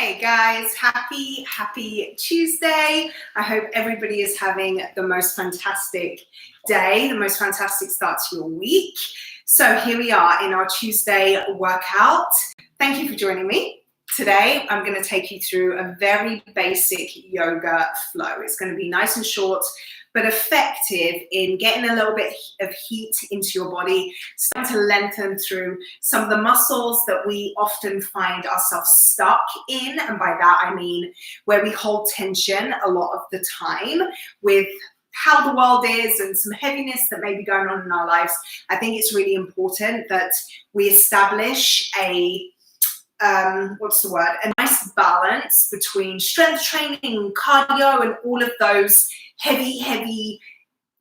Hey guys, happy Tuesday. I hope everybody is having the most fantastic day, the most fantastic start to your week. So here we are in our Tuesday workout. Thank you for joining me. Today, I'm going to take you through a very basic yoga flow. It's going to be nice and short, but effective in getting a little bit of heat into your body, starting to lengthen through some of the muscles that we often find ourselves stuck in. And by that, I mean where we hold tension a lot of the time with how the world is and some heaviness that may be going on in our lives. I think it's really important that we establish a nice balance between strength training, cardio, and all of those heavy,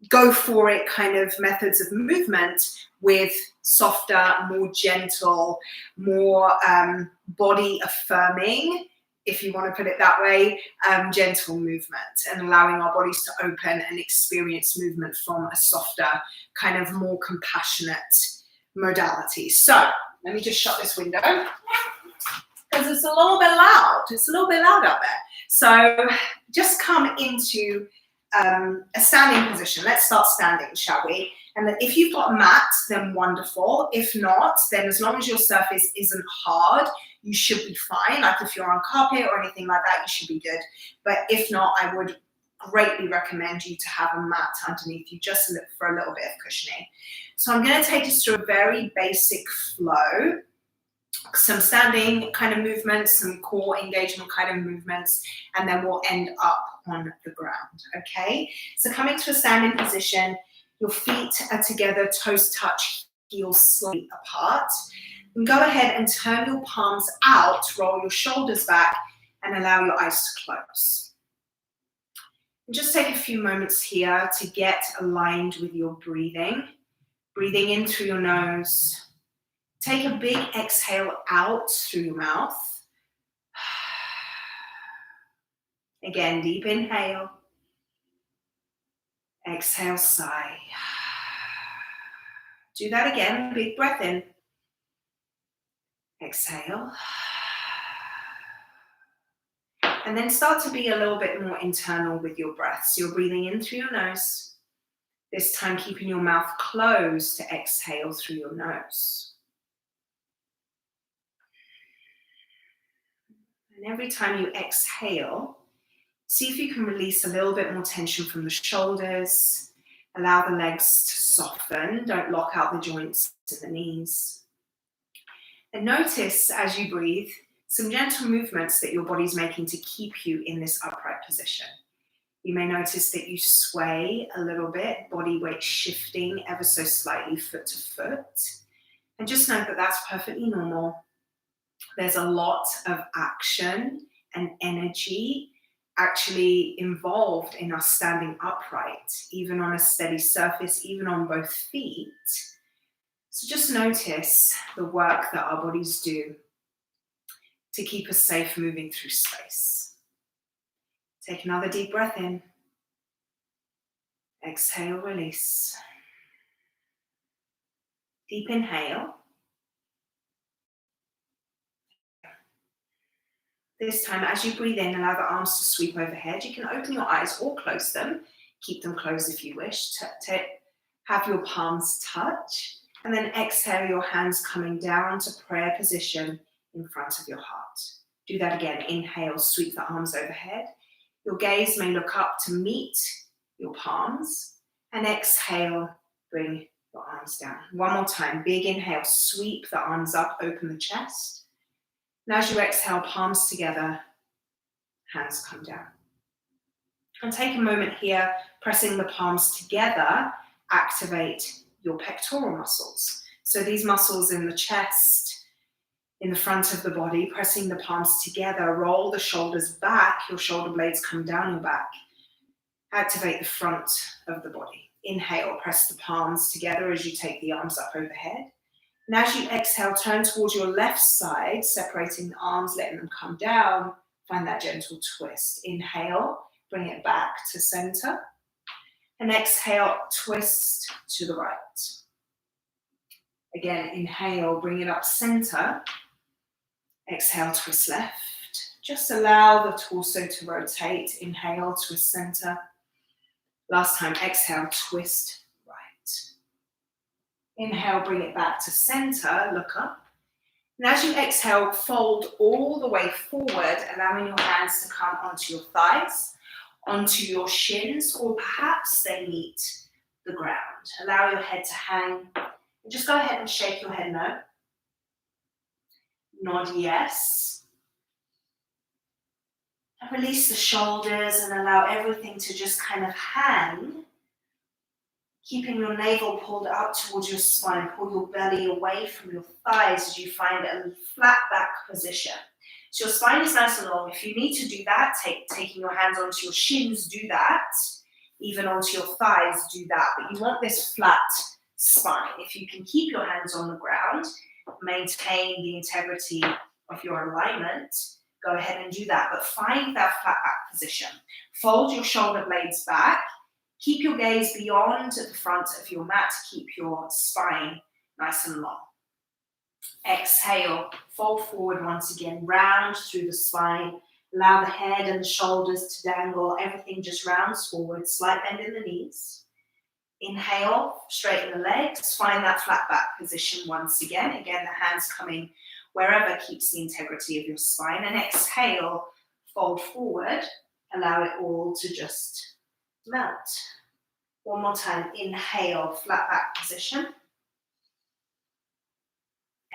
go for it kind of methods of movement with softer, more gentle, more body affirming, if you want to put it that way, gentle movement, and allowing our bodies to open and experience movement from a softer, kind of more compassionate modality. So let me just shut this window because it's a little bit loud. It's a little bit loud out there. So just come into a standing position. Let's start standing, shall we? And then if you've got a mat, then wonderful. If not, then as long as your surface isn't hard, you should be fine. Like if you're on carpet or anything like that, you should be good. But if not, I would greatly recommend you to have a mat underneath you just for a little bit of cushioning. So I'm going to take us through a very basic flow, some standing kind of movements, some core engagement kind of movements, and then we'll end up on the ground, okay? So coming to a standing position, your feet are together, toes touch, heels slightly apart. And go ahead and turn your palms out, roll your shoulders back, and allow your eyes to close. And just take a few moments here to get aligned with your breathing. Breathing in through your nose. Take a big exhale out through your mouth. Again, deep inhale. Exhale, sigh. Do that again, big breath in. Exhale. And then start to be a little bit more internal with your breath. So you're breathing in through your nose. This time keeping your mouth closed to exhale through your nose. And every time you exhale, see if you can release a little bit more tension from the shoulders. Allow the legs to soften. Don't lock out the joints to the knees. And notice as you breathe, some gentle movements that your body's making to keep you in this upright position. You may notice that you sway a little bit, body weight shifting ever so slightly foot to foot. And just note that that's perfectly normal. There's a lot of action and energy actually involved in us standing upright, even on a steady surface, even on both feet. So just notice the work that our bodies do to keep us safe moving through space. Take another deep breath in. Exhale, release. Deep inhale. This time, as you breathe in, allow the arms to sweep overhead. You can open your eyes or close them. Keep them closed if you wish. Have your palms touch. And then exhale, your hands coming down to prayer position in front of your heart. Do that again. Inhale, sweep the arms overhead. Your gaze may look up to meet your palms. And exhale, bring your arms down. One more time. Big inhale, sweep the arms up, open the chest. And as you exhale, palms together, hands come down. And take a moment here, pressing the palms together, activate your pectoral muscles. So these muscles in the chest, in the front of the body, pressing the palms together, roll the shoulders back, your shoulder blades come down your back. Activate the front of the body. Inhale, press the palms together as you take the arms up overhead. And as you exhale, turn towards your left side, separating the arms, letting them come down. Find that gentle twist. Inhale, bring it back to center. And exhale, twist to the right. Again, inhale, bring it up center. Exhale, twist left. left. Just allow the torso to rotate. Inhale, twist center. Last time, exhale, twist right. Inhale, bring it back to center, look up. And as you exhale, fold all the way forward, allowing your hands to come onto your thighs, onto your shins, or perhaps they meet the ground. Allow your head to hang. And just go ahead and shake your head no. Nod yes. And release the shoulders and allow everything to just kind of hang. Keeping your navel pulled up towards your spine, pull your belly away from your thighs as you find a flat back position. So your spine is nice and long. If you need to do that, taking your hands onto your shins, do that. Even onto your thighs, do that. But you want this flat spine. If you can keep your hands on the ground, maintain the integrity of your alignment, go ahead and do that. But find that flat back position. Fold your shoulder blades back. Keep your gaze beyond the front of your mat to keep your spine nice and long. Exhale, fold forward once again, round through the spine. Allow the head and the shoulders to dangle. Everything just rounds forward, slight bend in the knees. Inhale, straighten the legs. Find that flat back position once again. Again, the hands coming wherever keeps the integrity of your spine. And exhale, fold forward. Allow it all to just melt. One more time, inhale, flat back position.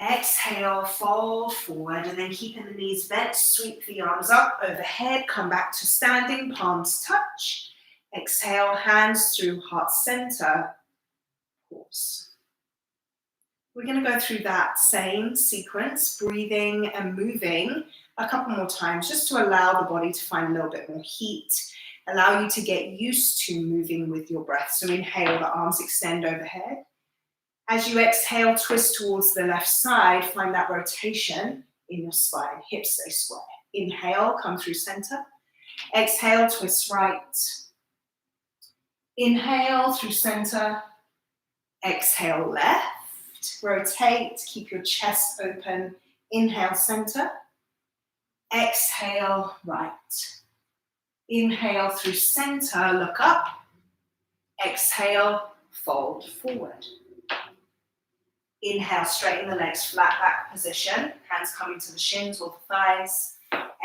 Exhale, fold forward, and then keeping the knees bent, sweep the arms up overhead, come back to standing, palms touch. Exhale, hands through heart center, pause. We're going to go through that same sequence, breathing and moving a couple more times, just to allow the body to find a little bit more heat. Allow you to get used to moving with your breath. So inhale, the arms extend overhead. As you exhale, twist towards the left side, find that rotation in your spine, hips stay square. Inhale, come through center. Exhale, twist right. Inhale through center. Exhale, left. Rotate, keep your chest open. Inhale, center. Exhale, right. Inhale through center, look up. Exhale, fold forward. Inhale, straighten the legs, flat back position. Hands coming to the shins or the thighs.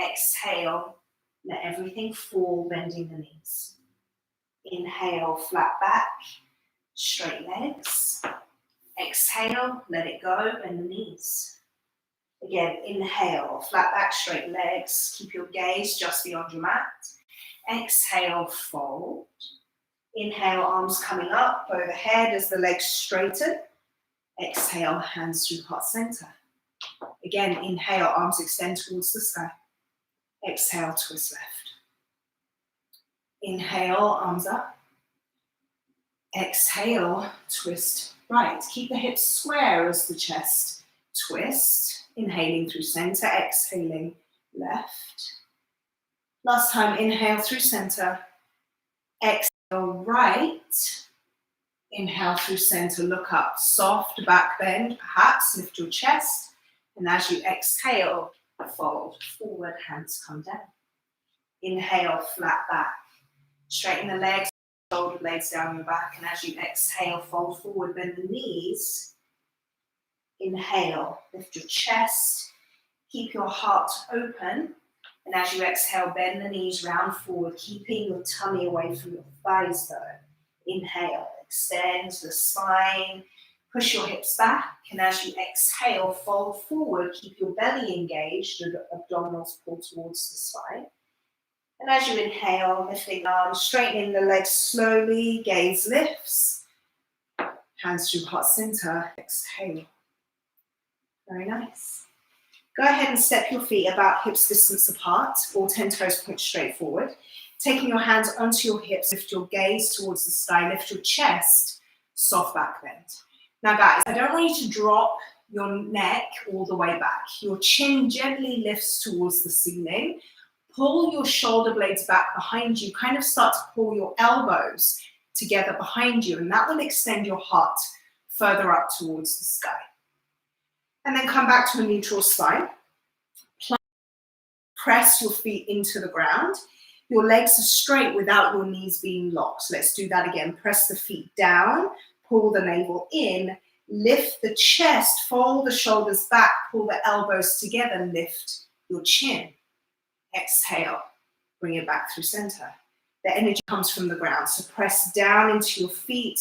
Exhale, let everything fall, bending the knees. Inhale, flat back, straight legs. Exhale, let it go, bend the knees. Again, inhale, flat back, straight legs. Keep your gaze just beyond your mat. Exhale, fold. Inhale, arms coming up overhead as the legs straighten. Exhale, hands through heart center. Again, inhale, arms extend towards the sky. Exhale, twist left. Inhale, arms up. Exhale, twist right. Keep the hips square as the chest twist. Inhaling through center, exhaling left. Last time, inhale through center. Exhale, right. Inhale through center, look up. Soft back bend, perhaps lift your chest. And as you exhale, fold forward, hands come down. Inhale, flat back. Straighten the legs, shoulder blades down your back. And as you exhale, fold forward, bend the knees. Inhale, lift your chest. Keep your heart open. And as you exhale, bend the knees, round forward, keeping your tummy away from your thighs though. Inhale, extend the spine, push your hips back. And as you exhale, fold forward, keep your belly engaged, abdominals pull towards the spine. And as you inhale, lifting arms, straightening the legs slowly, gaze lifts. Hands through heart center, exhale. Very nice. Go ahead and step your feet about hips distance apart, all 10 toes point straight forward. Taking your hands onto your hips, lift your gaze towards the sky, lift your chest, soft back bend. Now guys, I don't want you to drop your neck all the way back. Your chin gently lifts towards the ceiling. Pull your shoulder blades back behind you, kind of start to pull your elbows together behind you, and that will extend your heart further up towards the sky. And then come back to a neutral spine. press your feet into the ground. Your legs are straight without your knees being locked. So let's do that again. Press the feet down, pull the navel in, lift the chest, fold the shoulders back, pull the elbows together, lift your chin. Exhale, bring it back through center. The energy comes from the ground. So press down into your feet,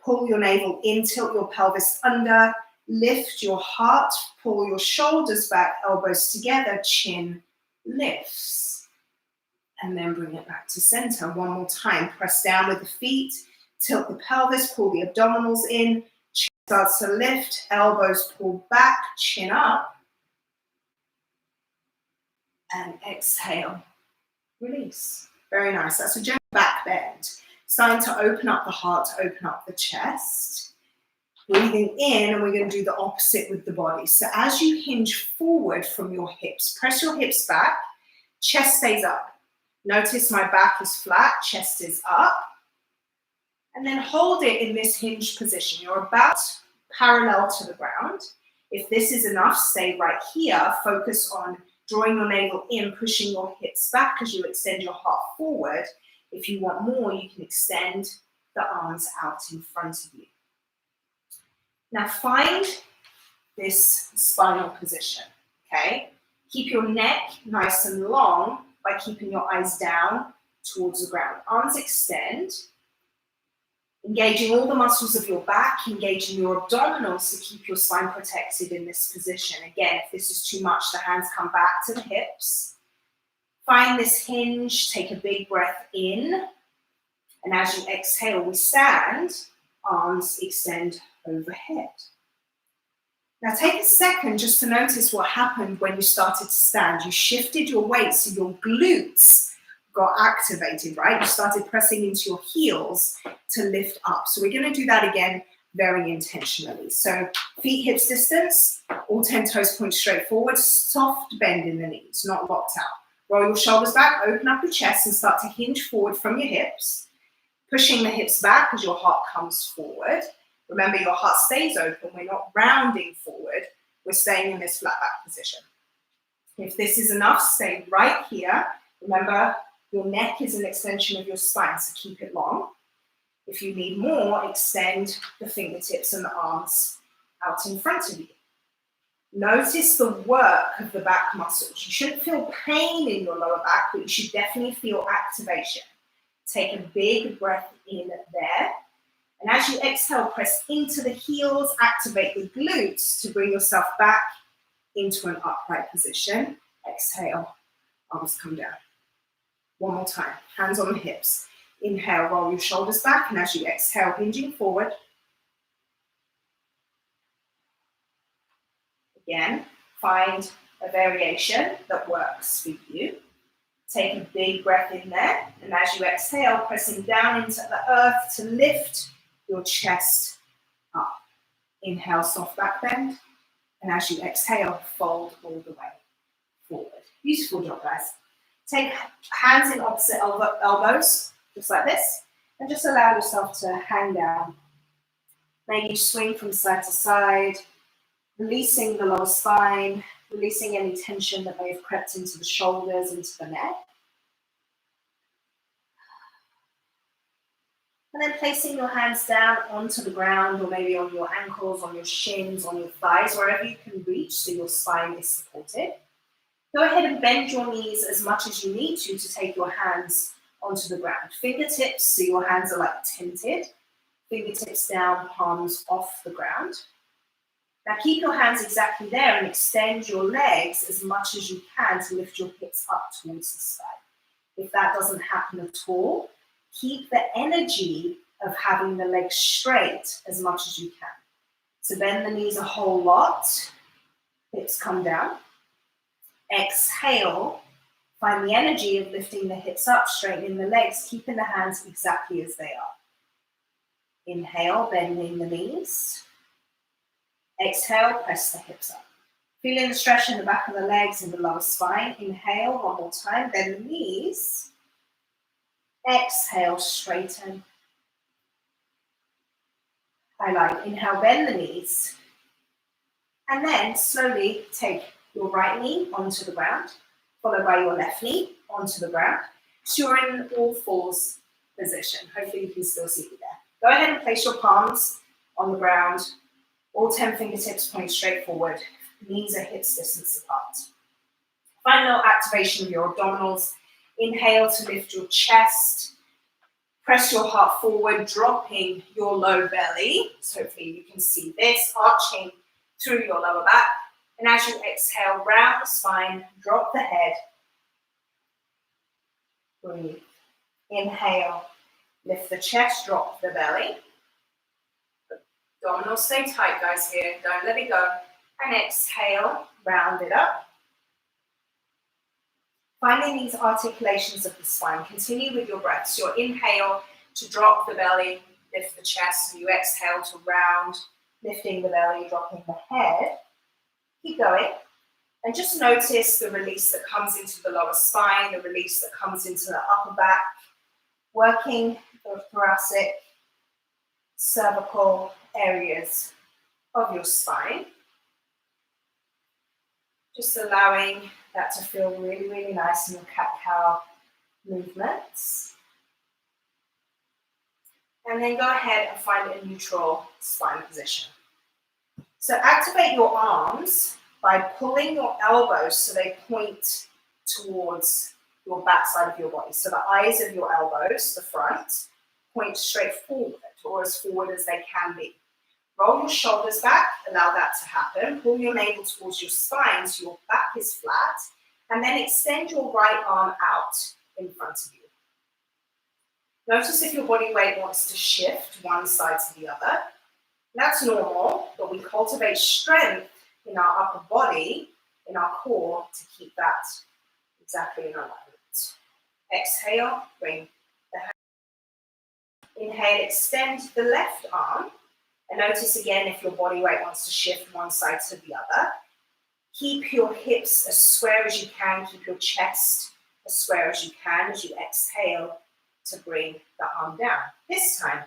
pull your navel in, tilt your pelvis under, lift your heart, pull your shoulders back, elbows together, chin lifts. And then bring it back to center. One more time. Press down with the feet, tilt the pelvis, pull the abdominals in, chin starts to lift, elbows pull back, chin up. And exhale, release. Very nice. That's a gentle back bend. Starting to open up the heart, to open up the chest. Breathing in, and we're going to do the opposite with the body. So as you hinge forward from your hips, press your hips back, chest stays up. Notice my back is flat, chest is up. And then hold it in this hinged position. You're about parallel to the ground. If this is enough, stay right here. Focus on drawing your navel in, pushing your hips back as you extend your heart forward. If you want more, you can extend the arms out in front of you. Now find this spinal position, okay? Keep your neck nice and long by keeping your eyes down towards the ground. Arms extend, engaging all the muscles of your back, engaging your abdominals to keep your spine protected in this position. Again, if this is too much, the hands come back to the hips. Find this hinge, take a big breath in, and as you exhale, we stand, arms extend overhead. Now take a second just to notice what happened when you started to stand. You shifted your weight so your glutes got activated, right? You started pressing into your heels to lift up. So we're going to do that again very intentionally. So feet hips distance, all 10 toes point straight forward, soft bend in the knees, not locked out. Roll your shoulders back, open up your chest and start to hinge forward from your hips, pushing the hips back as your heart comes forward. Remember, your heart stays open. We're not rounding forward. We're staying in this flat back position. If this is enough, stay right here. Remember, your neck is an extension of your spine, so keep it long. If you need more, extend the fingertips and the arms out in front of you. Notice the work of the back muscles. You shouldn't feel pain in your lower back, but you should definitely feel activation. Take a big breath in there. And as you exhale, press into the heels, activate the glutes to bring yourself back into an upright position. Exhale, arms come down. One more time, hands on the hips. Inhale, roll your shoulders back, and as you exhale, hinging forward. Again, find a variation that works for you. Take a big breath in there, and as you exhale, pressing down into the earth to lift your chest up. Inhale, soft back bend, and as you exhale, fold all the way forward. Beautiful job, guys. Take hands in opposite elbows, just like this, and just allow yourself to hang down. Maybe swing from side to side, releasing the lower spine, releasing any tension that may have crept into the shoulders, into the neck. And then placing your hands down onto the ground, or maybe on your ankles, on your shins, on your thighs, wherever you can reach so your spine is supported. Go ahead and bend your knees as much as you need to take your hands onto the ground. Fingertips, so your hands are like tented. Fingertips down, palms off the ground. Now keep your hands exactly there and extend your legs as much as you can to lift your hips up towards the sky. If that doesn't happen at all, keep the energy of having the legs straight as much as you can. So bend the knees a whole lot, hips come down. Exhale, find the energy of lifting the hips up, straightening the legs, keeping the hands exactly as they are. Inhale, bending the knees. Exhale, press the hips up. Feeling the stretch in the back of the legs and the lower spine. Inhale, one more time, bend the knees. Exhale, straighten. Highlight, inhale, bend the knees. And then slowly take your right knee onto the ground. followed by your left knee onto the ground. So you're in all fours position. Hopefully you can still see me there. Go ahead and place your palms on the ground. All 10 fingertips point straight forward. Knees are hips distance apart. Find a little activation of your abdominals. Inhale to lift your chest. Press your heart forward, dropping your low belly. So hopefully you can see this, arching through your lower back. And as you exhale, round the spine, drop the head. Breathe. Inhale, lift the chest, drop the belly. Abdominals stay tight, guys, here. Don't let it go. And exhale, round it up. Finding these articulations of the spine. Continue with your breath. So your inhale to drop the belly, lift the chest. You exhale to round, lifting the belly, dropping the head. Keep going. And just notice the release that comes into the lower spine, the release that comes into the upper back, working the thoracic, cervical areas of your spine. Just allowing that to feel really, really nice in your cat-cow movements. And then go ahead and find a neutral spine position. So activate your arms by pulling your elbows so they point towards your back side of your body. So the eyes of your elbows, the front, point straight forward or as forward as they can be. Roll your shoulders back, allow that to happen. Pull your navel towards your spine so your back is flat. And then extend your right arm out in front of you. Notice if your body weight wants to shift one side to the other. That's normal, but we cultivate strength in our upper body, in our core, to keep that exactly in alignment. Exhale, bring the hand. Inhale, extend the left arm. And notice again if your body weight wants to shift one side to the other. Keep your hips as square as you can. Keep your chest as square as you can as you exhale to bring the arm down. This time,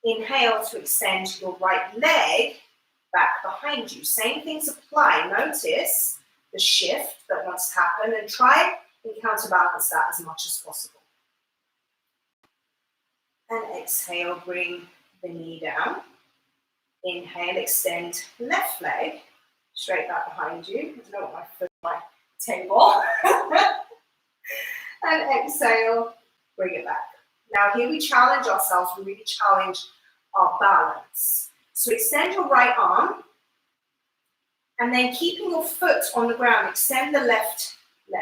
inhale to extend your right leg back behind you. Same things apply. Notice the shift that wants to happen and try and counterbalance that as much as possible. And exhale, bring the knee down. Inhale, extend left leg straight back behind you. I don't want my foot on my table. And exhale, bring it back. Now here we challenge ourselves. We really challenge our balance. So extend your right arm. And then keeping your foot on the ground, extend the left leg.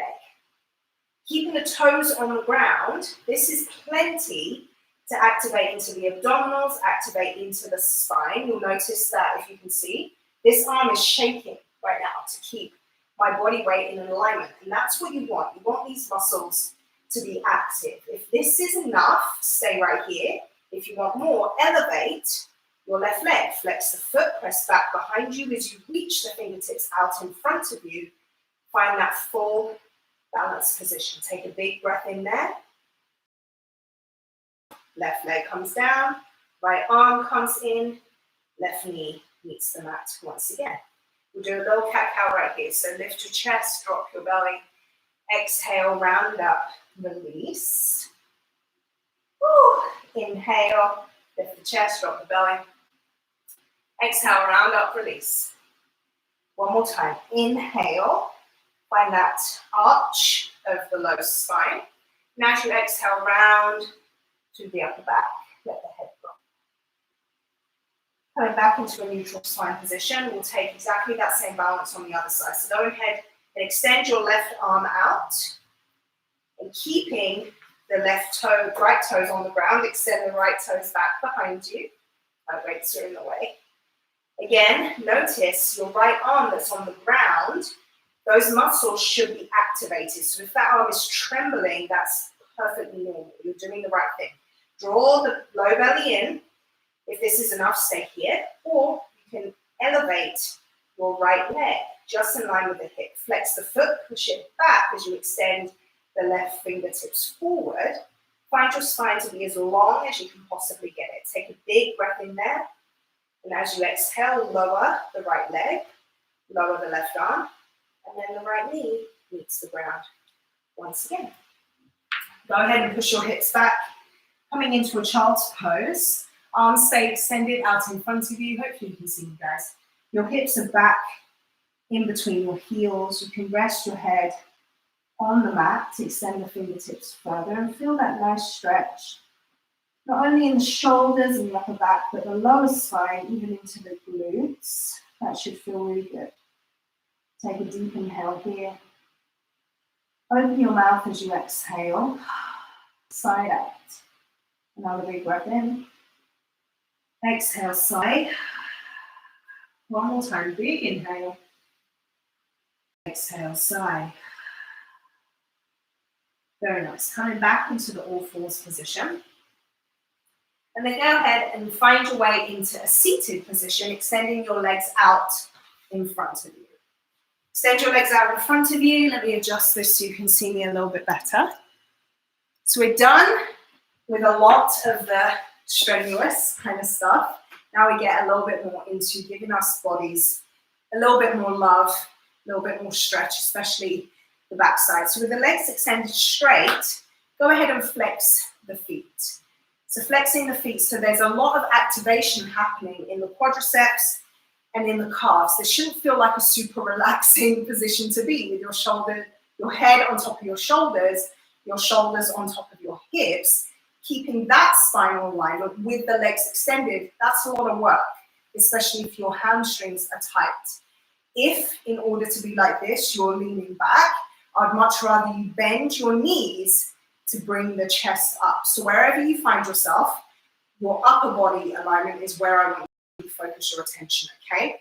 Keeping the toes on the ground, this is plenty to activate into the abdominals, activate into the spine. You'll notice that, if you can see, this arm is shaking right now to keep my body weight in alignment. And that's what you want. You want these muscles to be active. If this is enough, stay right here. If you want more, elevate your left leg. Flex the foot, press back behind you as you reach the fingertips out in front of you. Find that full balanced position. Take a big breath in there. Left leg comes down, right arm comes in, left knee meets the mat once again. We'll do a little cat-cow right here. So lift your chest, drop your belly. Exhale, round up, release. Woo. Inhale, lift the chest, drop the belly. Exhale, round up, release. One more time. Inhale, find that arch of the low spine. And as you exhale, round to the upper back, let the head drop. Coming back into a neutral spine position, we'll take exactly that same balance on the other side. So go ahead and extend your left arm out, and keeping the right toes on the ground, extend the right toes back behind you. My weights are in the way. Again, notice your right arm that's on the ground, those muscles should be activated. So if that arm is trembling, that's perfectly normal. You're doing the right thing. Draw the low belly in. If this is enough, stay here. Or you can elevate your right leg just in line with the hip. Flex the foot, push it back as you extend the left fingertips forward. Find your spine to be as long as you can possibly get it. Take a big breath in there. And as you exhale, lower the right leg, lower the left arm, and then the right knee meets the ground. once again. Go ahead and push your hips back, coming into a child's pose. Arms stay extended out in front of you. Hopefully you can see me, guys. Your hips are back in between your heels. You can rest your head on the mat to extend the fingertips further and feel that nice stretch. Not only in the shoulders and the upper back, but the lower spine, even into the glutes. That should feel really good. Take a deep inhale here. Open your mouth as you exhale. Side out. Another big breath in. Exhale, side. One more time, big inhale. Exhale, side. Very nice. Coming back into the all fours position. And then go ahead and find your way into a seated position, extending your legs out in front of you. Extend your legs out in front of you. Let me adjust this so you can see me a little bit better. So we're done with a lot of the strenuous kind of stuff. Now we get a little bit more into giving us bodies a little bit more love, a little bit more stretch, especially the backside. So with the legs extended straight, go ahead and flex the feet. So flexing the feet, so there's a lot of activation happening in the quadriceps and in the calves. This shouldn't feel like a super relaxing position to be with your shoulder, your head on top of your shoulders on top of your hips, keeping that spinal alignment with the legs extended. That's a lot of work, especially if your hamstrings are tight. If in order to be like this, you're leaning back, I'd much rather you bend your knees to bring the chest up. So wherever you find yourself, your upper body alignment is where I want you to focus your attention, okay?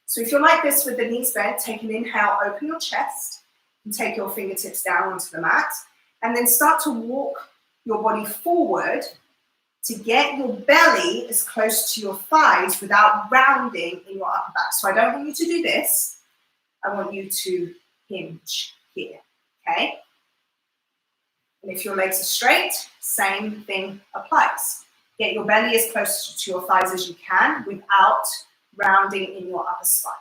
So if you're like this with the knees bent, take an inhale, open your chest, and take your fingertips down onto the mat, and then start to walk your body forward to get your belly as close to your thighs without rounding in your upper back. So I don't want you to do this. I want you to hinge here, okay? And if your legs are straight, same thing applies. Get your belly as close to your thighs as you can without rounding in your upper spine.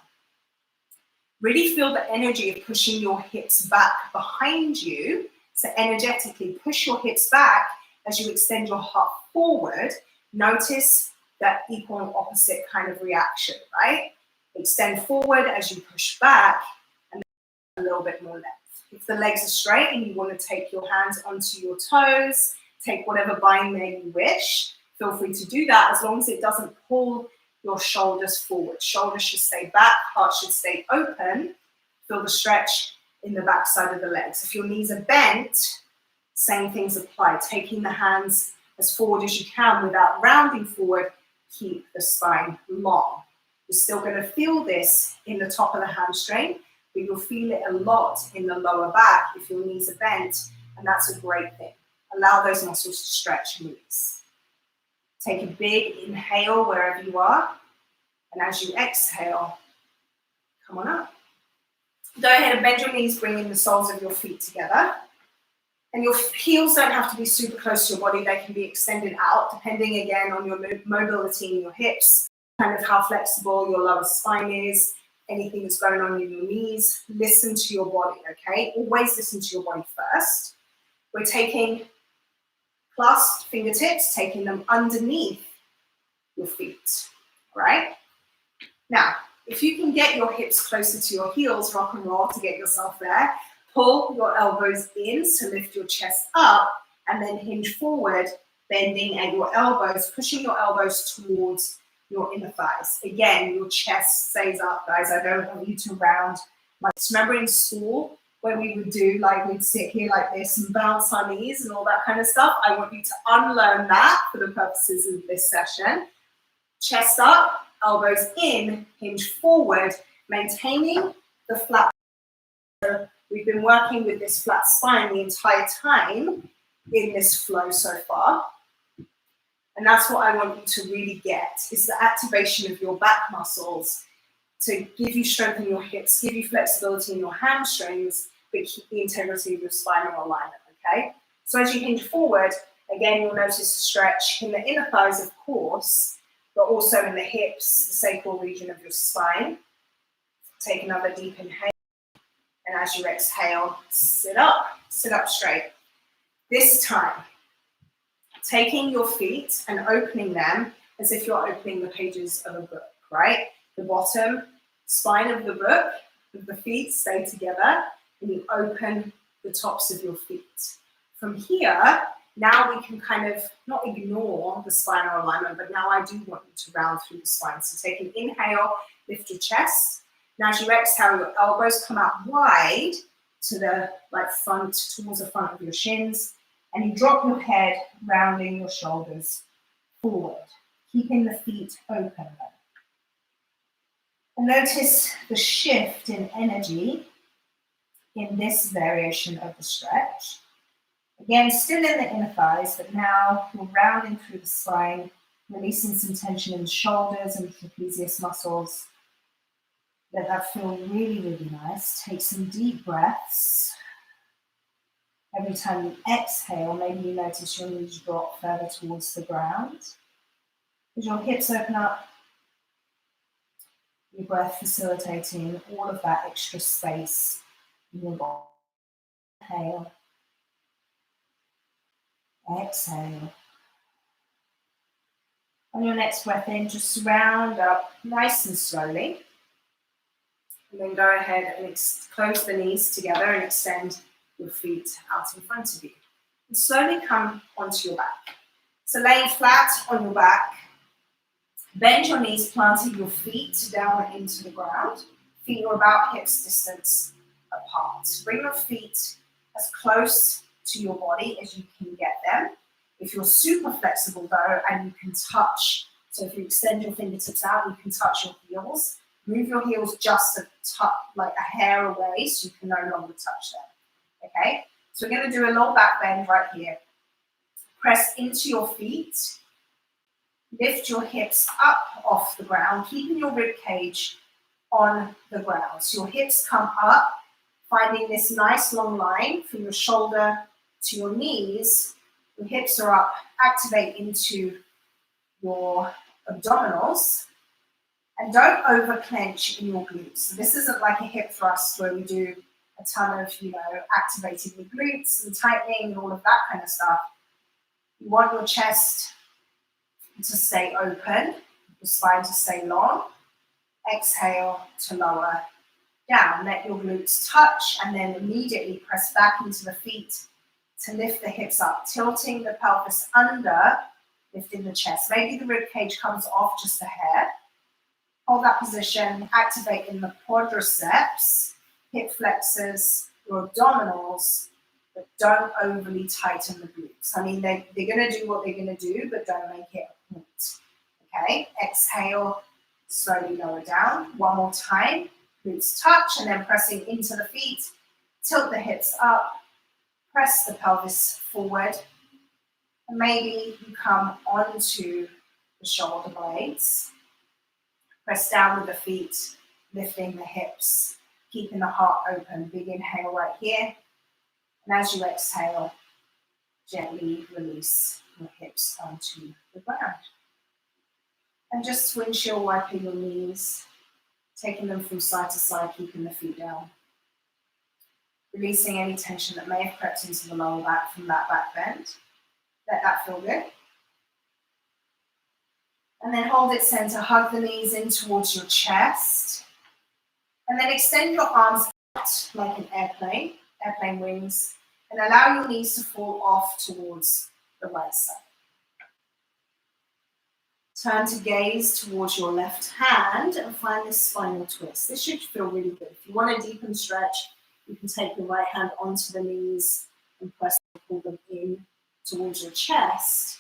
Really feel the energy of pushing your hips back behind you. So energetically push your hips back as you extend your heart forward. Notice that equal and opposite kind of reaction, right? Extend forward as you push back and a little bit more length. If the legs are straight and you want to take your hands onto your toes, take whatever bind there you wish, feel free to do that as long as it doesn't pull your shoulders forward. Shoulders should stay back, heart should stay open. Feel the stretch in the back side of the legs. If your knees are bent, same things apply. Taking the hands as forward as you can without rounding forward, keep the spine long. You're still going to feel this in the top of the hamstring, but you'll feel it a lot in the lower back if your knees are bent, and that's a great thing. Allow those muscles to stretch and release. Take a big inhale wherever you are, and as you exhale, come on up. Go ahead and bend your knees, bringing the soles of your feet together. And your heels don't have to be super close to your body. They can be extended out, depending again on your mobility in your hips, kind of how flexible your lower spine is, anything that's going on in your knees. Listen to your body, okay? Always listen to your body first. We're taking clasped fingertips, taking them underneath your feet, right? Now, if you can get your hips closer to your heels, rock and roll to get yourself there. Pull your elbows in to lift your chest up and then hinge forward, bending at your elbows, pushing your elbows towards your inner thighs. Again, your chest stays up, guys. I don't want you to round. Remember in school when we would do, like we'd sit here like this and bounce our knees and all that kind of stuff? I want you to unlearn that for the purposes of this session. Chest up, elbows in, hinge forward, maintaining the flat. We've been working with this flat spine the entire time in this flow so far. And that's what I want you to really get, is the activation of your back muscles to give you strength in your hips, give you flexibility in your hamstrings, but keep the integrity of your spinal alignment, okay? So as you hinge forward, again, you'll notice a stretch in the inner thighs, of course, but also in the hips, the sacral region of your spine. Take another deep inhale. And as you exhale, sit up straight. This time, taking your feet and opening them as if you're opening the pages of a book, right? The bottom spine of the book, with the feet stay together, and you open the tops of your feet. From here, now we can kind of not ignore the spinal alignment, but now I do want you to round through the spine. So take an inhale, lift your chest. And as you exhale, your elbows come out wide to the front, towards the front of your shins. And you drop your head, rounding your shoulders forward, keeping the feet open. And notice the shift in energy in this variation of the stretch. Again, still in the inner thighs, but now you're rounding through the spine, releasing some tension in the shoulders and trapezius muscles. Let that feel really, really nice. Take some deep breaths. Every time you exhale, maybe you notice your knees drop further towards the ground. As your hips open up, your breath facilitating all of that extra space in your body. Inhale. Exhale. On your next breath in, just round up nice and slowly. And then go ahead and close the knees together and extend your feet out in front of you. And slowly come onto your back. So laying flat on your back, bend your knees, planting your feet down into the ground. Feet are about hips distance apart. Bring your feet as close to your body as you can get them. If you're super flexible though, and you can touch, so if you extend your fingertips out, you can touch your heels. Move your heels just like a hair away so you can no longer touch them. Okay, so we're going to do a little back bend right here. Press into your feet. Lift your hips up off the ground, keeping your rib cage on the ground. So your hips come up, finding this nice long line from your shoulder to your knees. Your hips are up, activate into your abdominals. And don't over clench in your glutes. So this isn't like a hip thrust where we do a ton of, activating the glutes and tightening and all of that kind of stuff. You want your chest to stay open, your spine to stay long. Exhale to lower down. Let your glutes touch and then immediately press back into the feet to lift the hips up, tilting the pelvis under, lifting the chest. Maybe the rib cage comes off just a hair. Hold that position, activate in the quadriceps, hip flexors, your abdominals, but don't overly tighten the glutes. I mean, they're going to do what they're going to do, but don't make it a point. Okay, exhale, slowly lower down. One more time, glutes touch, and then pressing into the feet, tilt the hips up, press the pelvis forward, and maybe you come onto the shoulder blades. Press down with the feet, lifting the hips, keeping the heart open. Big inhale right here. And as you exhale, gently release your hips onto the ground. And just windshield wiping your knees, taking them from side to side, keeping the feet down. Releasing any tension that may have crept into the lower back from that back bend. Let that feel good. And then hold it center, hug the knees in towards your chest. And then extend your arms out like an airplane wings, and allow your knees to fall off towards the right side. Turn to gaze towards your left hand and find this spinal twist. This should feel really good. If you want a deepen stretch, you can take your right hand onto the knees and press and pull them in towards your chest.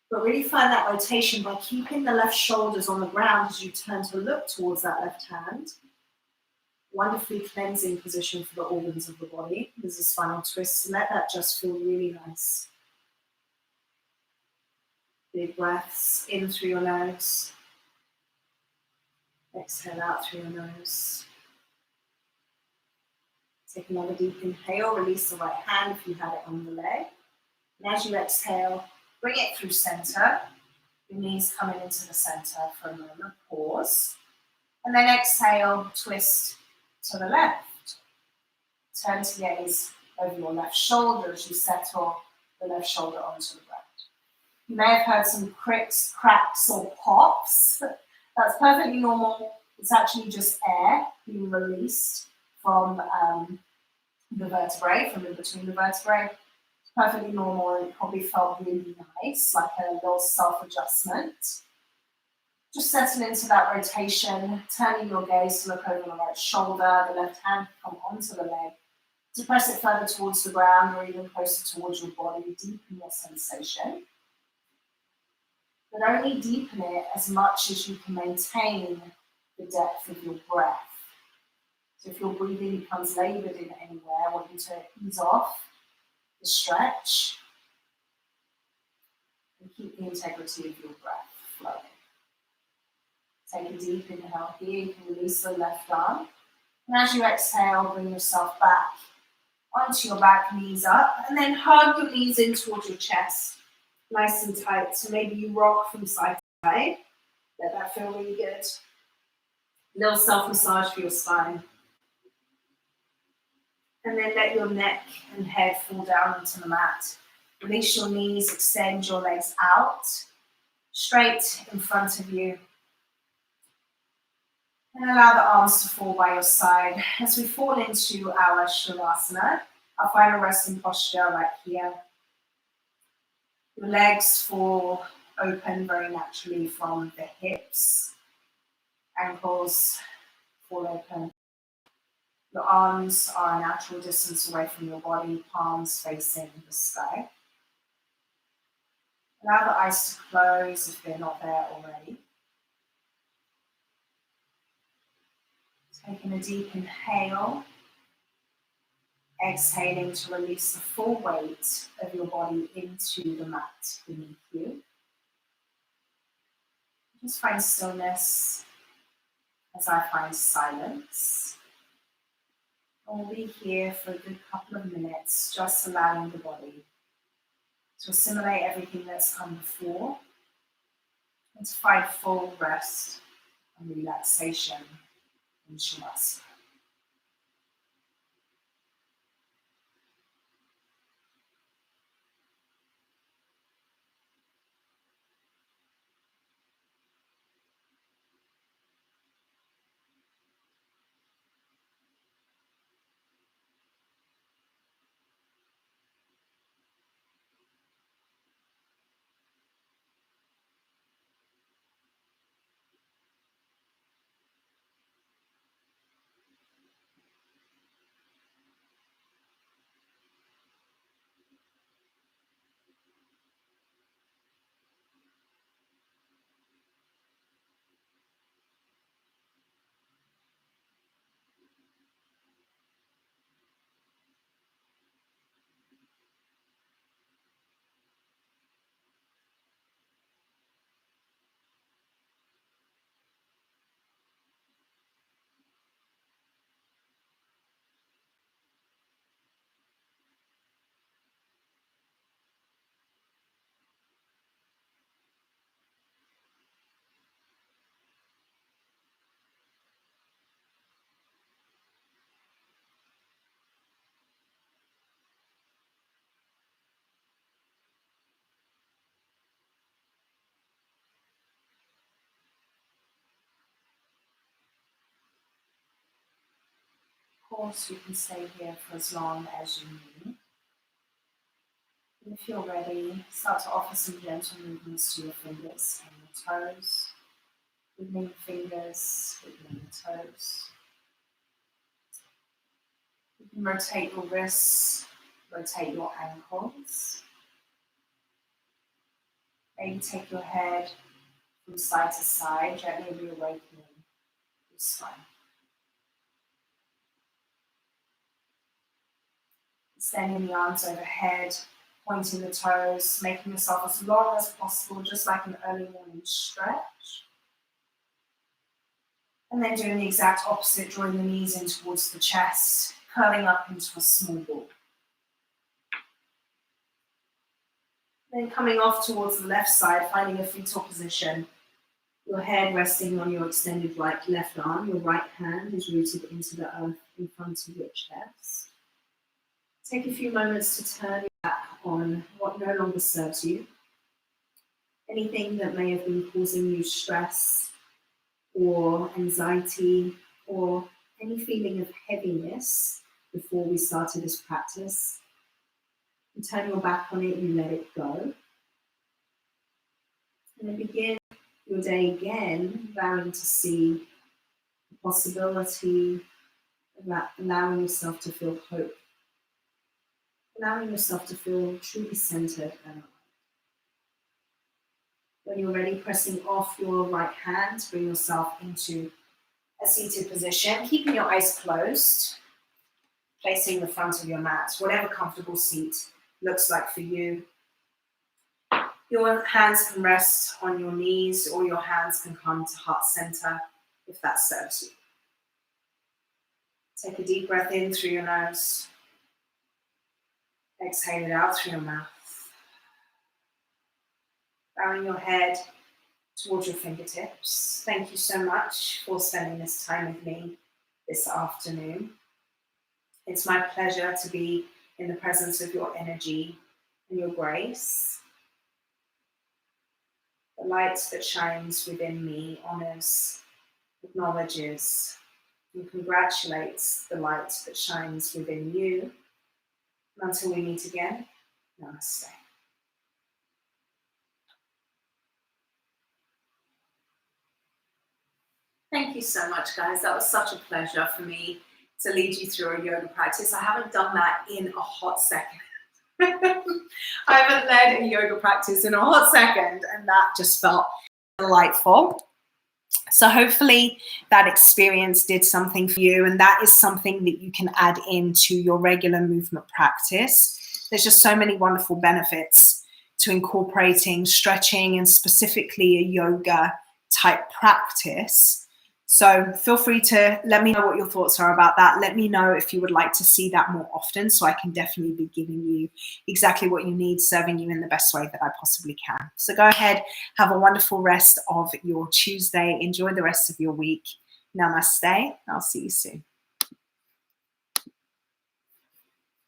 But really find that rotation by keeping the left shoulders on the ground as you turn to look towards that left hand. Wonderfully cleansing position for the organs of the body. There's a spinal twist, and let that just feel really nice. Big breaths in through your nose. Exhale out through your nose. Take another deep inhale, release the right hand if you had it on the leg. And as you exhale, bring it through center. Your knees coming into the center for a moment. Pause. And then exhale, twist to the left. Turn to gaze over your left shoulder as you settle the left shoulder onto the ground. You may have heard some cracks or pops. That's perfectly normal. It's actually just air being released from the vertebrae, from in between the vertebrae. It's perfectly normal, and it probably felt really nice, like a little self-adjustment. Just settle into that rotation, turning your gaze to look over the right shoulder, the left hand come onto the leg, to press it further towards the ground or even closer towards your body, deepen your sensation. But only deepen it as much as you can maintain the depth of your breath. So if your breathing becomes laboured in anywhere, I want you to ease off the stretch and keep the integrity of your breath flowing. Take a deep inhale here. You can release the left arm. And as you exhale, bring yourself back onto your back, knees up, and then hug your knees in towards your chest, nice and tight. So maybe you rock from side to side. Let that feel really good. A little self-massage for your spine. And then let your neck and head fall down onto the mat. Release your knees, extend your legs out, straight in front of you. And allow the arms to fall by your side. As we fall into our Shavasana, our final resting posture right here. Your legs fall open very naturally from the hips. Ankles fall open. Your arms are a natural distance away from your body, palms facing the sky. Allow the eyes to close if they're not there already. Taking a deep inhale, exhaling to release the full weight of your body into the mat beneath you. Just find stillness as I find silence. We'll be here for a good couple of minutes, just allowing the body to assimilate everything that's come before and to find full rest and relaxation in Shavasana. Of course, you can stay here for as long as you need. And if you're ready, start to offer some gentle movements to your fingers and your toes. Wiggling fingers, wiggling toes. You can rotate your wrists, rotate your ankles. Maybe take your head from side to side, gently reawakening your spine. Extending the arms overhead, pointing the toes, making yourself as long as possible, just like an early morning stretch. And then doing the exact opposite, drawing the knees in towards the chest, curling up into a small ball. Then coming off towards the left side, finding a fetal position. Your head resting on your extended left arm. Your right hand is rooted into the earth in front of your chest. Take a few moments to turn your back on what no longer serves you. Anything that may have been causing you stress or anxiety or any feeling of heaviness before we started this practice. You turn your back on it, you let it go. And then begin your day again, vowing to see the possibility of allowing yourself to feel hope, allowing yourself to feel truly centered and alive. When you're ready, pressing off your right hand, bring yourself into a seated position, keeping your eyes closed, placing the front of your mat, whatever comfortable seat looks like for you. Your hands can rest on your knees, or your hands can come to heart center if that serves you. Take a deep breath in through your nose. Exhale it out through your mouth. Bowing your head towards your fingertips. Thank you so much for spending this time with me this afternoon. It's my pleasure to be in the presence of your energy and your grace. The light that shines within me honors, acknowledges, and congratulates the light that shines within you. And until we meet again, namaste. Thank you so much, guys. That was such a pleasure for me to lead you through a yoga practice. I haven't done that in a hot second. I haven't led a yoga practice in a hot second, and that just felt delightful. So hopefully that experience did something for you, and that is something that you can add into your regular movement practice. There's just so many wonderful benefits to incorporating stretching and specifically a yoga type practice. So feel free to let me know what your thoughts are about that. Let me know if you would like to see that more often, so I can definitely be giving you exactly what you need, serving you in the best way that I possibly can. So go ahead, have a wonderful rest of your Tuesday. Enjoy the rest of your week. Namaste. I'll see you soon.